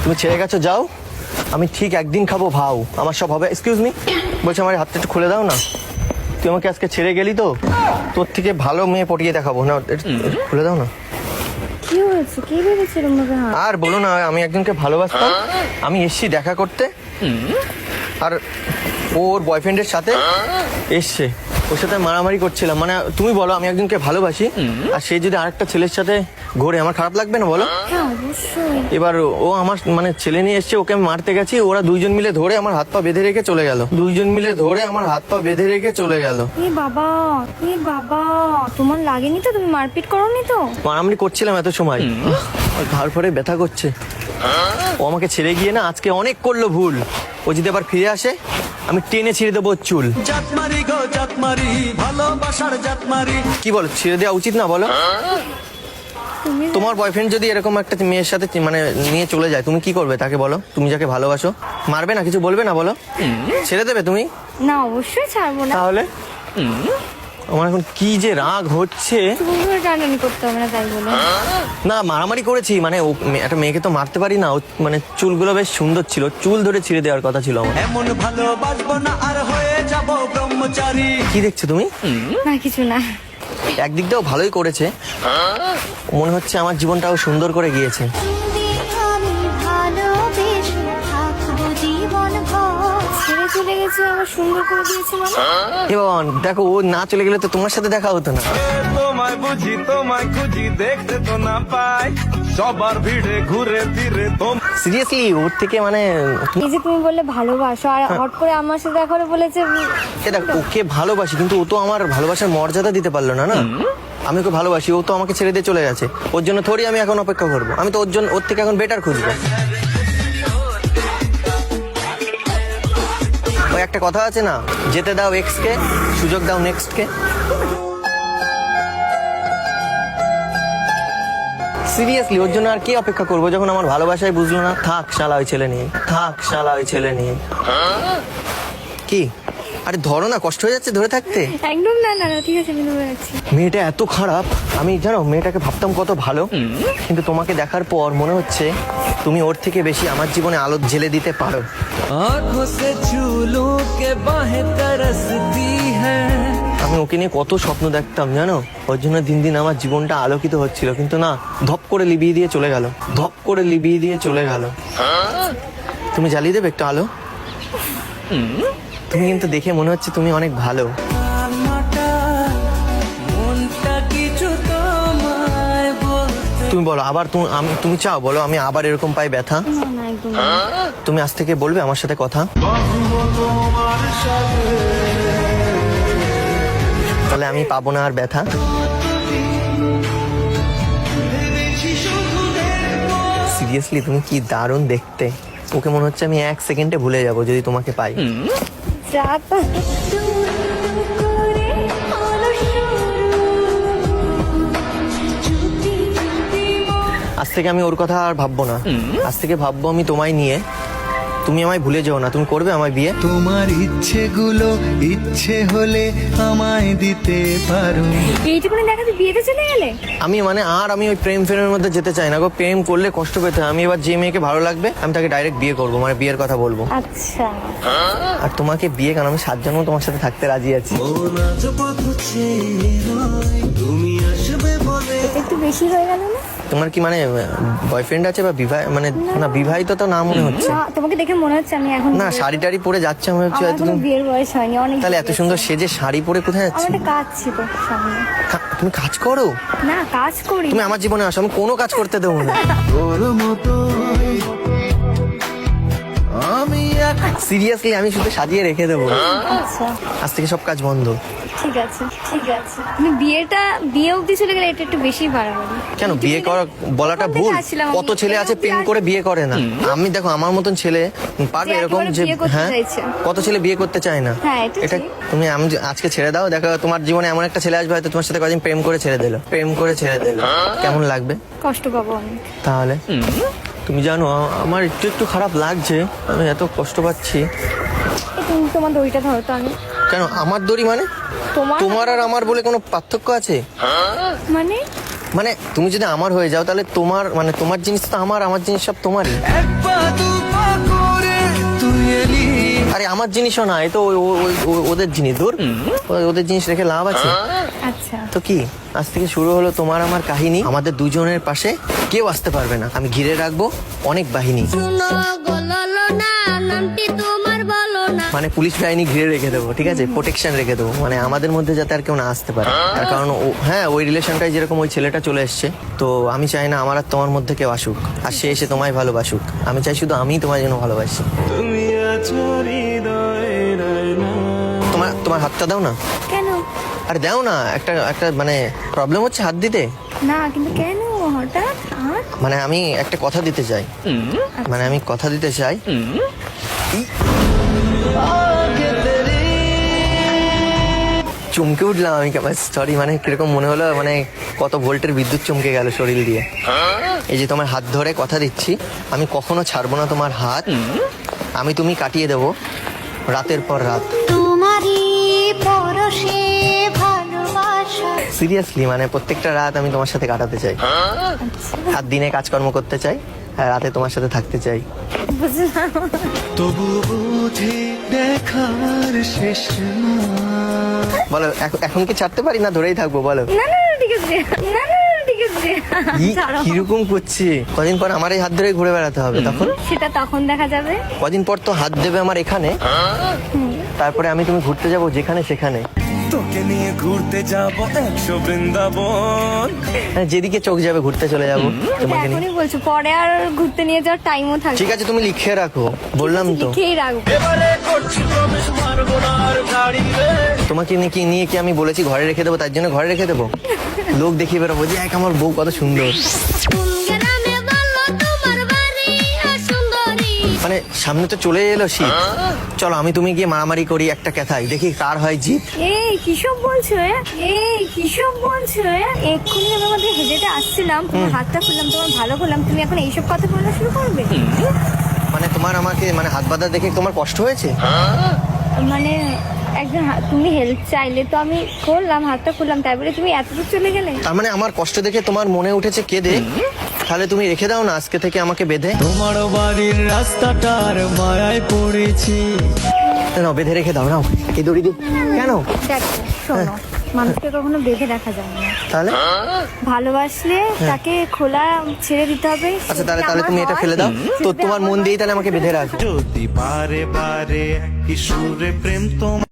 তুমি ছেড়ে গেছো, যাও। আমি ঠিক একদিন খাবো ভাও, আমার সব হবে। এক্সকিউজ মি, বলছি আমার হাতটা একটু খুলে দাও না। তুই আমাকে আজকে ছেড়ে গেলি তো, তোর থেকে ভালো মেয়ে পটিয়ে দেখাবো না, একটু খুলে দাও না। কি হয়েছে? কি ভেবেছিল আমাকে? আর বলো না, আমি একজনকে ভালোবাসতাম, আমি এসছি দেখা করতে, আর ওর বয়ফ্রেন্ডের সাথে এসছে, ওর সাথে মারামারি করছিলাম। মানে তুমি বলো, আমি একজনকে ভালোবাসি আর সে যদি আরেকটা ছেলের সাথে ঘোরে, আমার খারাপ লাগবে না বলো? হ্যাঁ অবশ্যই। এবার ও আমার মানে ছেলে নিয়ে এসছে, ওকে আমি মারতে গেছি, ওরা দুইজন মিলে ধরে আমার হাত পা বেঁধে রেখে চলে গেল, দুইজন মিলে ধরে আমার হাত পা বেঁধে রেখে চলে গেল। এ বাবা, এ বাবা, তোমার লাগেনি তো? তুমি মারপিট করোনি তো? মারামারি করছিলাম এত সময়, ঘাড় পরে ব্যথা করছে। ও আমাকে ছেড়ে গিয়ে না আজকে অনেক করলো ভুল। ও যদি আবার ফিরে আসে, আমি টেনে ছিঁড়ে দেবো ওর চুল। জাতমারি গো জাতমারি, ভালোবাসার জাতমারি। কি বলো, ছেড়ে দেওয়া উচিত না বলো? তুমি তোমার বয়ফ্রেন্ড যদি এরকম একটা মেয়ের সাথে মানে নিয়ে চলে যায়, তুমি কি করবে তাকে বলো? তুমি যাকে ভালোবাসো, মারবে না, কিছু বলবে না বলো? ছেড়ে দেবে তুমি? না, অবশ্যই ছাড়বো না। তাহলে আমার এখন কি যে রাগ হচ্ছে। তুমি টানাটানি করতে হবে না তাই বলে। না, মারামারি করেছি মানে একটা মেয়েকে তো মারতে পারি না। মানে চুলগুলো বেশ সুন্দর ছিল, চুল ধরে ছিঁড়ে দেওয়ার কথা ছিল আমার। এমন ভালোবাসবো না আর হয়ে যাব ব্রহ্মচারী। কি দেখছো তুমি? না কিছু না। একদিক দিয়েও ভালোই করেছে, মনে হচ্ছে আমার জীবনটাও সুন্দর করে গিয়েছে। ছেড়ে চলে গেছে, আবার সুন্দর করে দিয়েছে মানে? এ বাবা, দেখো ও না চলে গেলে তো তোমার সাথে দেখা হতো না। তোমায় বুঝি তোমায় খুঁজি, দেখতে তো না পাই সবার ভিড়ে ঘুরে ফিরে। সিরিয়াসলি ওর থেকে মানে এই যে তুমি বললে ভালোবাসো, আর হট করে আমার সাথে দেখা করে বলেছে দেখ, ওকে ভালোবাসি কিন্তু ও তো আমার ভালোবাসার মর্যাদা দিতে পারলো না। না, আমি ওকে ভালোবাসি, ও তো আমাকে ছেড়ে দিয়ে চলে গেছে। ওর জন্য থোড়ি আমি এখন অপেক্ষা করবো, আমি তো ওর থেকে এখন বেটার খুঁজবো। ওই একটা কথা আছে না, যেতে দাও এক্স কে, সুযোগ দাও নেক্সট কে। সিরিয়াসলি ওর জন্য আর কি অপেক্ষা করবো, যখন আমার ভালোবাসায় বুঝলো না। থাক শালা ওই ছেলে নিয়ে, থাক শালা ওই ছেলে নিয়ে। কি আরে ধরো না, কষ্ট হয়ে যাচ্ছে ধরে থাকতে। একদম না না না, ঠিক আছে আমি ধরে রাখছি। মেয়েটা এত খারাপ, আমি জানো মেয়েটাকে ভাবতাম কত ভালো, কিন্তু তোমাকে দেখার পর মনে হচ্ছে তুমি ওর থেকে বেশি আমার জীবনে আলো জ্বেলে দিতে পারো। आँखों से छू लूं के बाहें तरसती है। আমি ওকে নিয়ে কত স্বপ্ন দেখতাম জানো, ওর জন্য দিন দিন আমার জীবনটা আলোকিত হচ্ছিল, কিন্তু না, ধপ করে লিবিয়ে দিয়ে চলে গেল, ধপ করে লিবিয়ে দিয়ে চলে গেল। তুমি জ্বালিয়ে দেবে একটু আলো? তুমি কিন্তু দেখে মনে হচ্ছে তুমি অনেক ভালো। মনটা কিছু তোমায় বলতে। তুমি বলো আবার, তুমি চাও বলো আমি আবার এরকম পাই ব্যথা? না না একদম না। তুমি আজ থেকে বলবে আমার সাথে কথা? তাহলে আমি পাবো না আর ব্যথা। সিরিয়াসলি তুমি কি দারুণ দেখতে, ওকে মনে হচ্ছে আমি 1 সেকেন্ডে ভুলে যাব যদি তোমাকে পাই। যা তো। আজ থেকে আমি ওর কথা আর ভাববো না, আজ থেকে ভাববো আমি তোমায় নিয়ে। তুমি আমায় ভুলে যেও না, তুমি করবে আমায় বিয়ে? তোমার ইচ্ছেগুলো ইচ্ছে হলে আমায় দিতে পারো। এইটুকুনি দেখাতে বিয়েতে চলে গেলে? আমি মানে আর আমি ওই প্রেম ফেমের মধ্যে যেতে চাই না গো, প্রেম করলে কষ্ট পেতে হয়। আমি এবার যে মেয়েকে ভালো লাগবে আমি তাকে ডাইরেক্ট বিয়ে করবো, মানে বিয়ের কথা বলবো। আচ্ছা আর তোমাকে বিয়ে, কারণ আমি 7 জন্ম তোমার সাথে থাকতে রাজি আছি। এটা একটু বেশি হয়ে গেল না? তোমার কি মানে বয়ফ্রেন্ড আছে বা মানে না বিবাহিত তো না মনে হচ্ছে। না, তোমাকে দেখে মনে হচ্ছে আমি এখন না, শাড়ি টাড়ি পরে যাচ্ছে মনে হচ্ছে আমার হয়তো কোনো তুমি। বিয়ের বয়স হয়নি, অনেক তাহলে এত সুন্দর সেজে শাড়ি পরে কোথায় যাচ্ছে? আমার একটা কাজ ছিল সামনে। তুমি কাজ করো? না কাজ করি। তুমি আমার জীবনে আসো, আমি কোনো কাজ করতে দেবো না। তোর মতো আমি সিরিয়াসলি আমি শুধু সাজিয়ে রেখে দেবো, আচ্ছা আজ থেকে সব কাজ বন্ধ। ঠিক আছে ঠিক আছে। তুমি বিয়ে অবধি চলে গেলে এটা একটু বেশি বাড়াবাড়ি। কেন বিয়ে করা বলাটা ভুল? কত ছেলে আছে প্রেম করে বিয়ে করে না। আমি দেখো আমার মতন ছেলে পারবে যে এরকম একেবারে যে বিয়ে করতে হ্যাঁ, চাইছে। কত ছেলে বিয়ে করতে চায় না। হ্যাঁ, এটা এটা ঠিক। তুমি আমি আজকে ছেড়ে দাও, দেখো তোমার জীবনে এমন একটা ছেলে আসবে হয়তো তোমার সাথে কদিন প্রেম করে ছেড়ে দিল, প্রেম করে ছেড়ে দিল, কেমন লাগবে? কষ্ট পাবো আমি। তাহলে তুমি জানো আমার একটু একটু খারাপ লাগছে, আমি এত কষ্ট পাচ্ছি। তুমি তোমার দড়িটা ধরো তো। আমি কেন আমার দড়ি মানে? তোমার তোমার আর আমার বলে কোনো পার্থক্য আছে? মানে মানে তুমি যদি আমার হয়ে যাও তাহলে তোমার মানে তোমার জিনিস তো আমার, আমার জিনিস সব তোমারই। এক পা দু পা করে তুই এলি, আরে আমার জিনিসও না, এ তো ওদের জিনিস। দূর, ওদের জিনিস রেখে লাভ আছে? আচ্ছা তো কি, আজ থেকে শুরু হলো তোমার আমার কাহিনী। আমাদের দুজনের পাশে কেউ আসতে পারবে না, আমি ঘিরে রাখবো অনেক বাহিনী। শুনো গলালো না নামটি তোমার বলো না মানে পুলিশ বাহিনী ঘিরে রেখে দেবো, ঠিক আছে, প্রোটেকশন রেখে দেবো, মানে আমাদের মধ্যে যাতে আর কেউ না আসতে পারে। তার কারণ হ্যাঁ, ওই রিলেশনটাই যেরকম ওই ছেলেটা চলে এসছে, তো আমি চাই না আমার আর তোমার মধ্যে কেউ আসুক, আর সে এসে তোমায় ভালোবাসুক। আমি চাই শুধু আমি তোমার জন্য ভালোবাসি। তুমি আছো হৃদয়ের আয়না। তোমার হাতটা দাও না। কেন? আরে দাও না, একটা একটা মানে প্রবলেম হচ্ছে হাত দিতে। না কিন্তু কেন হঠাৎ আর? মানে আমি একটা কথা দিতে চাই, মানে আমি কথা দিতে চাই। চমকে উঠলাম আমি, সরি, মানে কিরকম মনে হলো, মানে কত ভোল্টের বিদ্যুৎ চমকে গেল শরীর দিয়ে। এই যে তোমার হাত ধরে কথা দিচ্ছি, আমি কখনো ছাড়বো না তোমার হাত। আমি তুমি কাটিয়ে দেবো রাতের পর রাত। তোমারই পরশে ভালোবাসা সিরিয়াসলি, মানে প্রত্যেকটা রাত আমি তোমার সাথে কাটাতে চাই। আর দিনে কাজকর্ম করতে চাই, আর রাতে তোমার সাথে থাকতে চাই। বুঝলাম। তবু বুঝি দেখার শেষ না। বলো এখন কি ছাড়তে পারি না ধরেই থাকবো? বলো। না না না, ঠিক আছে, না না না, ঠিক আছে, ছাড়ো। কিরকম করছি? কদিন পর আমার এই হাত ধরে ঘুরে বেড়াতে হবে, তখন সেটা তখন দেখা যাবে। কদিন পর তো হাত দেবে আমার এখানে, তারপরে আমি তুমি ঘুরতে যাবো যেখানে সেখানে। তোকে নিয়ে ঘুরতে যাবো 100 বৃন্দাবন। মানে যেদিকে চোখ যাবে ঘুরতে চলে যাবো এটা তোমাকে নিয়ে। এখনই বলছো, পরে আর ঘুরতে নিয়ে যাওয়ার টাইমও থাকবে। ঠিক আছে, তুমি লিখে রাখো, বললাম তো। লিখেই রাখবো। এবারে করছি প্রবেশ মারবো না আর গাড়ি রে। তোমাকে নিয়ে কি আমি বলেছি ঘরে রেখে দেবো, তার জন্য ঘরে রেখে দেবো? লোক দেখিয়ে বেরোবো যে এক আমার বউ কত সুন্দর। কোন গ্রামে বললো তোমার বাড়ি আর সুন্দরী মানে সামনে তো চলে এলো শীত, চলো আমি তুমি গিয়ে মারামারি করি একটা কথাই, দেখি কার হয় জিত। এই কিসব বলছো? এই কিসব বলছো? এক্ষুনি আমি আমাদের হেঁটে আসছিলাম, তোমার হাতটা খুললাম, তোমার ভালো করলাম, তুমি এখন এইসব কথা বলা শুরু করবে? মানে তোমার আমাকে মানে হাত বাঁধা দেখে তোমার কষ্ট হয়েছে? মানে একজন তুমি হেল্প চাইলে তো আমি করলাম, হাতটা খুললাম, তাই বলে তুমি এতদূর চলে গেলে? তার মানে আমার কষ্ট দেখে তোমার মনে উঠেছে কেঁদে? তাহলে তুমি রেখে দাও না আজকে থেকে আমাকে বেঁধে। তোমার বাড়ির রাস্তাটার মায়ায় পড়েছি। না, বেঁধে রেখে দাও, নাও এই দড়ি দিয়ে। কেন? দেখ শোনো, মানুষকে কখনো বেঁধে রাখা যায় না। তাহলে ভালোবাসলে তাকে খোলা ছেড়ে দিতে হবে। আচ্ছা, তাহলে যদি তুমি আমার এটা হয়, ফেলে দাও তো, যদি তোমার আমার মন হয়, দিয়েই তাহলে আমাকে বেঁধে রাখ। যদি বারে বারে কিশোরে প্রেম তোমার